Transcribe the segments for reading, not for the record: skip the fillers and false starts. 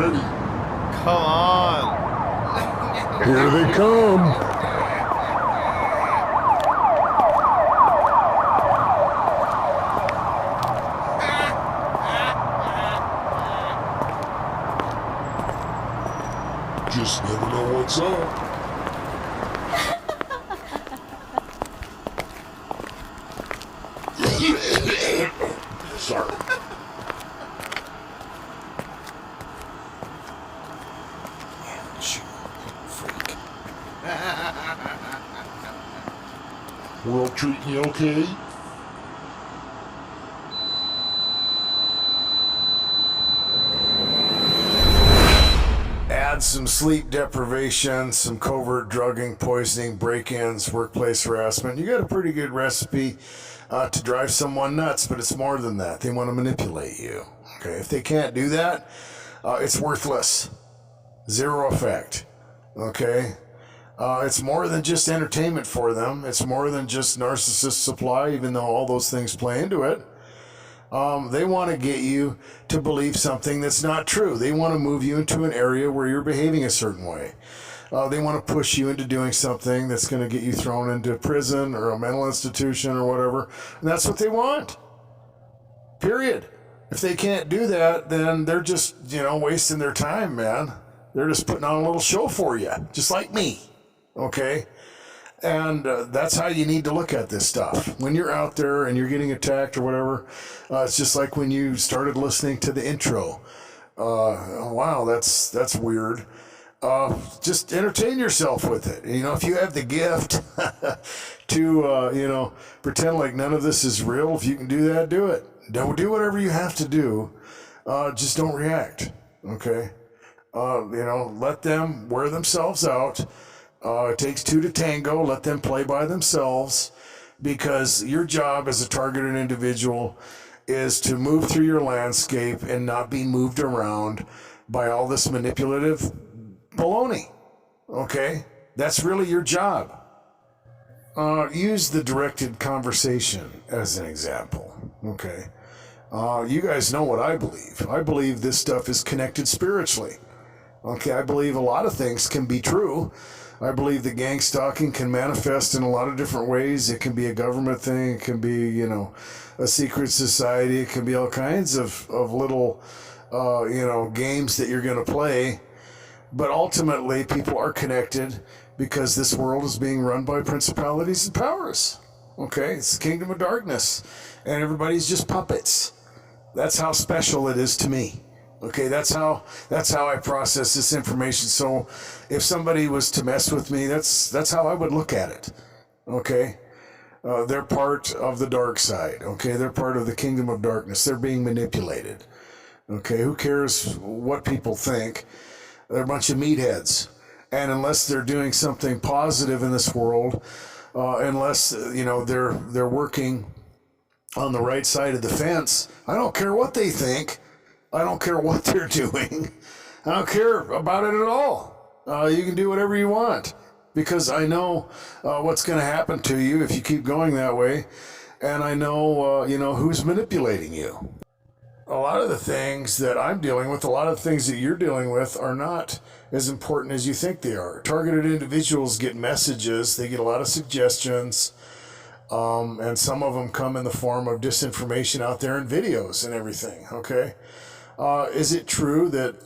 ready. Come on. Here they come. Just never know what's up. Sorry. Freak. World treating you okay? Add some sleep deprivation, some covert drugging, poisoning, break-ins, workplace harassment. You got a pretty good recipe to drive someone nuts, but it's more than that. They want to manipulate you. Okay, if they can't do that, it's worthless. Zero effect. Okay? It's more than just entertainment for them. It's more than just narcissist supply, even though all those things play into it. They want to get you to believe something that's not true. They want to move you into an area where you're behaving a certain way. They want to push you into doing something that's going to get you thrown into prison or a mental institution or whatever. And that's what they want. Period. If they can't do that, then they're just, wasting their time, man. They're just putting on a little show for you, just like me. Okay? And that's how you need to look at this stuff. When you're out there and you're getting attacked or whatever, it's just like when you started listening to the intro. Wow, that's weird. Just entertain yourself with it. If you have the gift to, pretend like none of this is real, if you can do that, do it. Don't do whatever you have to do. Just don't react. Okay? Let them wear themselves out. It takes two to tango. Let them play by themselves, because your job as a targeted individual is to move through your landscape and not be moved around by all this manipulative baloney. Okay? That's really your job. Use the directed conversation as an example. Okay? You guys know what I believe. I believe this stuff is connected spiritually. Okay? I believe a lot of things can be true. I believe that gang stalking can manifest in a lot of different ways. It can be a government thing. It can be, a secret society. It can be all kinds of little, games that you're going to play. But ultimately, people are connected because this world is being run by principalities and powers. Okay? It's the kingdom of darkness. And everybody's just puppets. That's how special it is to me. Okay, that's how I process this information. So if somebody was to mess with me, that's how I would look at it. Okay? They're part of the dark side. Okay? They're part of the kingdom of darkness. They're being manipulated. Okay? Who cares what people think? They're a bunch of meatheads. And unless they're doing something positive in this world, unless, they're working on the right side of the fence, I don't care what they think. I don't care what they're doing. I don't care about it at all. You can do whatever you want, because I know what's going to happen to you if you keep going that way, and I know, who's manipulating you. A lot of the things that I'm dealing with, a lot of the things that you're dealing with are not as important as you think they are. Targeted individuals get messages. They get a lot of suggestions, and some of them come in the form of disinformation out there and videos and everything, okay? Is it true that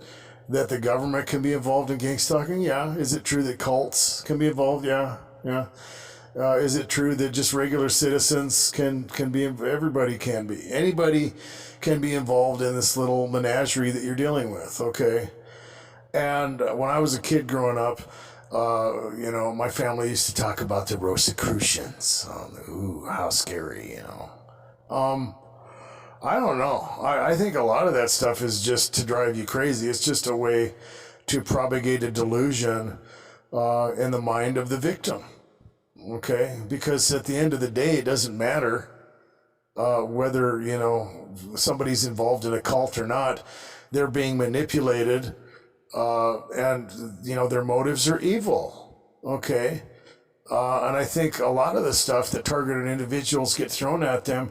the government can be involved in gang stalking? Yeah. Is it true that cults can be involved? Yeah. Is it true that just regular citizens can be? Everybody can be. Anybody can be involved in this little menagerie that you're dealing with. Okay. And when I was a kid growing up, my family used to talk about the Rosicrucians. Ooh, how scary, I don't know. I think a lot of that stuff is just to drive you crazy. It's just a way to propagate a delusion in the mind of the victim. Okay? Because at the end of the day, it doesn't matter whether, somebody's involved in a cult or not. They're being manipulated, and, their motives are evil. Okay? And I think a lot of the stuff that targeted individuals get thrown at them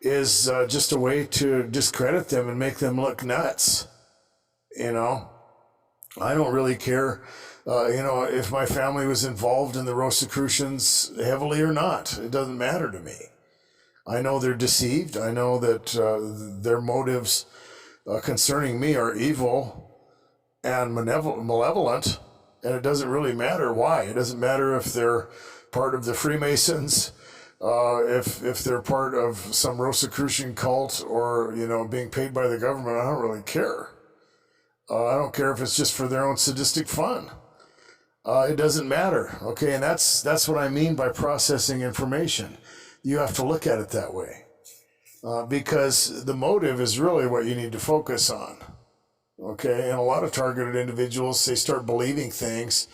is just a way to discredit them and make them look nuts. I don't really care, if my family was involved in the Rosicrucians heavily or not. It doesn't matter to me. I know they're deceived. I know that their motives concerning me are evil and malevolent, and it doesn't really matter why. It doesn't matter if they're part of the Freemasons, if they're part of some Rosicrucian cult, or being paid by the government. I don't really care. I don't care if it's just for their own sadistic fun. It doesn't matter. Okay, and that's what I mean by processing information. You have to look at it that way, because the motive is really what you need to focus on. Okay, and a lot of targeted individuals, they start believing things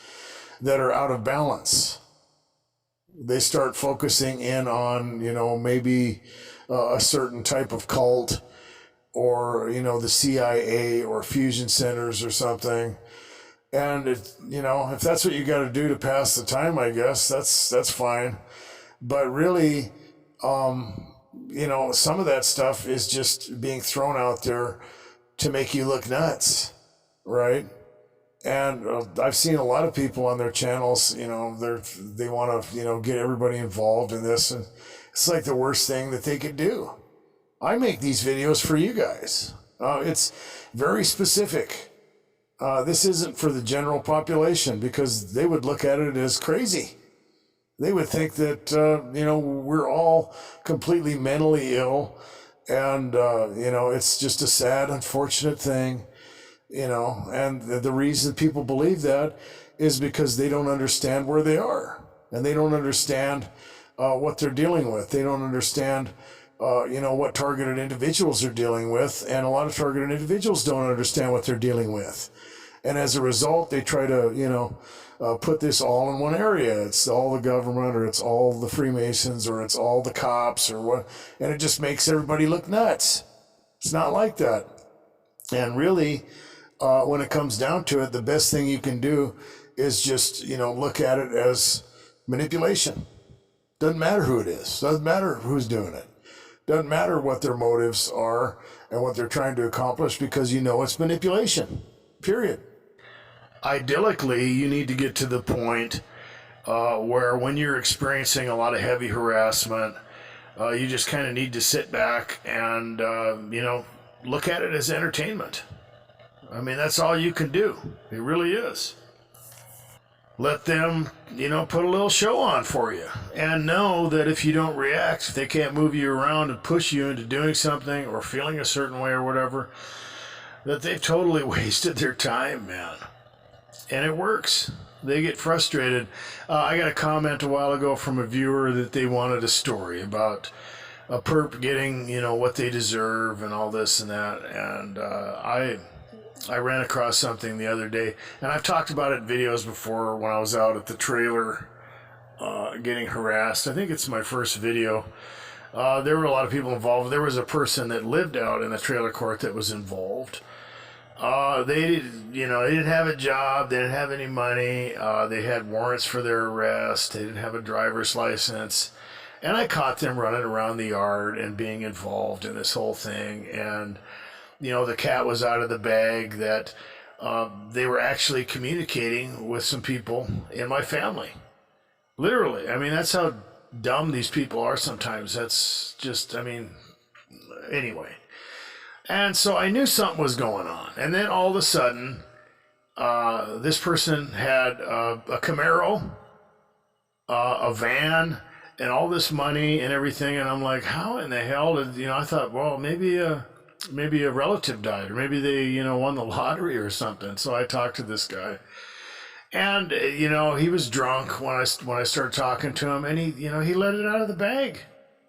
that are out of balance. They start focusing in on, maybe a certain type of cult, or, the CIA or fusion centers or something. And if that's what you got to do to pass the time, I guess that's fine. But really, some of that stuff is just being thrown out there to make you look nuts, right? And I've seen a lot of people on their channels, they want to, get everybody involved in this, and it's like the worst thing that they could do. I make these videos for you guys. It's very specific. This isn't for the general population, because they would look at it as crazy. They would think that, we're all completely mentally ill, and, it's just a sad, unfortunate thing, and the reason people believe that is because they don't understand where they are, and they don't understand what they're dealing with. They don't understand, what targeted individuals are dealing with, and a lot of targeted individuals don't understand what they're dealing with. And as a result, they try to, put this all in one area. It's all the government, or it's all the Freemasons, or it's all the cops, or what, and it just makes everybody look nuts. It's not like that. And really, when it comes down to it, the best thing you can do is just, look at it as manipulation. Doesn't matter who it is. Doesn't matter who's doing it. Doesn't matter what their motives are and what they're trying to accomplish, because it's manipulation. Period. Idyllically, you need to get to the point where when you're experiencing a lot of heavy harassment, you just kind of need to sit back and, look at it as entertainment. I mean, that's all you can do. It really is. Let them, put a little show on for you. And know that if you don't react, if they can't move you around and push you into doing something or feeling a certain way or whatever, that they've totally wasted their time, man. And it works. They get frustrated. I got a comment a while ago from a viewer that they wanted a story about a perp getting, what they deserve and all this and that. And I ran across something the other day, and I've talked about it in videos before when I was out at the trailer getting harassed. I think it's my first video. There were a lot of people involved. There was a person that lived out in the trailer court that was involved. They didn't have a job. They didn't have any money. They had warrants for their arrest. They didn't have a driver's license. And I caught them running around the yard and being involved in this whole thing. And, the cat was out of the bag that they were actually communicating with some people in my family. Literally. I mean, that's how dumb these people are sometimes. That's just, anyway. And so I knew something was going on. And then all of a sudden, this person had a Camaro, a van, and all this money and everything. And I'm like, how in the hell did, I thought, well, maybe a relative died, or maybe they, won the lottery or something. So I talked to this guy. And, he was drunk when I started talking to him, and he let it out of the bag.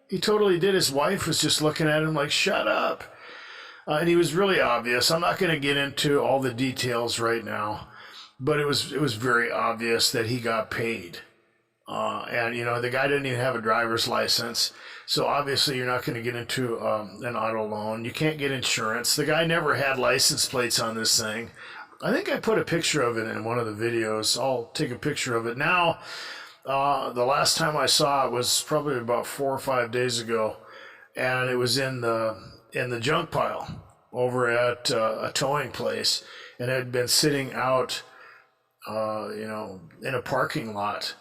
He totally did. His wife was just looking at him like, shut up. And he was really obvious. I'm not going to get into all the details right now, but it was very obvious that he got paid. And the guy didn't even have a driver's license. So obviously you're not going to get into an auto loan. You can't get insurance. The guy never had license plates on this thing. I think I put a picture of it in one of the videos. I'll take a picture of it now. The last time I saw it was probably about 4 or 5 days ago, and it was in the junk pile over at a towing place. and it had been sitting out, in a parking lot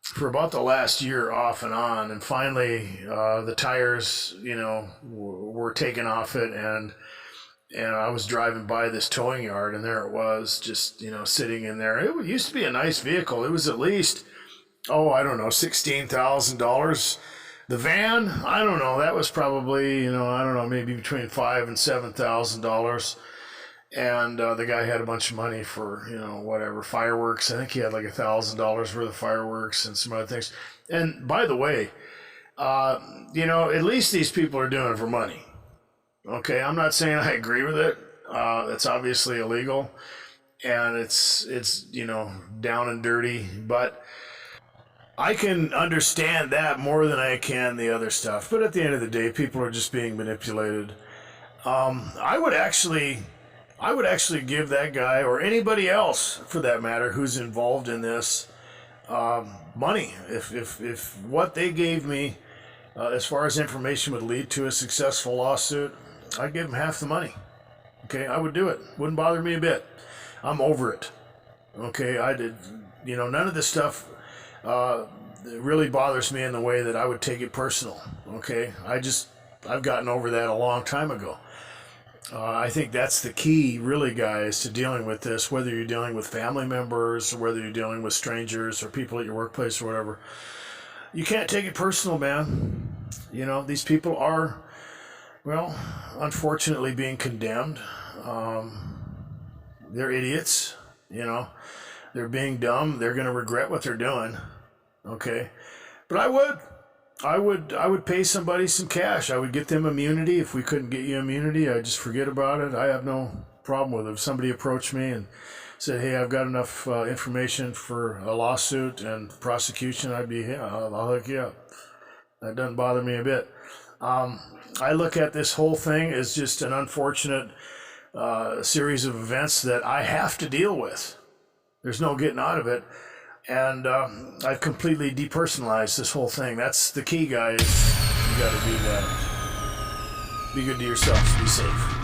for about the last year off and on. And finally, the tires, were taken off it, and I was driving by this towing yard, and there it was, just, sitting in there. It used to be a nice vehicle. It was at least, I don't know, $16,000. The van, I don't know, that was probably, maybe between $5,000 and $7,000. And the guy had a bunch of money for, whatever, fireworks. I think he had like $1,000 worth of fireworks and some other things. And by the way, at least these people are doing it for money. Okay, I'm not saying I agree with it. It's obviously illegal, and it's down and dirty, but I can understand that more than I can the other stuff. But at the end of the day, people are just being manipulated. I would actually give that guy, or anybody else for that matter who's involved in this, money. If what they gave me as far as information would lead to a successful lawsuit, I'd give them half the money. Okay, I would do it. Wouldn't bother me a bit. I'm over it. Okay, I did. None of this stuff really bothers me in the way that I would take it personal. Okay, I've gotten over that a long time ago. I think that's the key, really, guys, to dealing with this, whether you're dealing with family members, or whether you're dealing with strangers or people at your workplace or whatever. You can't take it personal, man. These people are, well, unfortunately being condemned. They're idiots, They're being dumb. They're going to regret what they're doing. Okay. But I would pay somebody some cash. I would get them immunity. If we couldn't get you immunity, I'd just forget about it. I have no problem with it. If somebody approached me and said, hey, I've got enough information for a lawsuit and prosecution, I'll hook you up. That doesn't bother me a bit. I look at this whole thing as just an unfortunate series of events that I have to deal with. There's no getting out of it. And I've completely depersonalized this whole thing. That's the key, guys. You got to do that. Be good to yourselves. Be safe.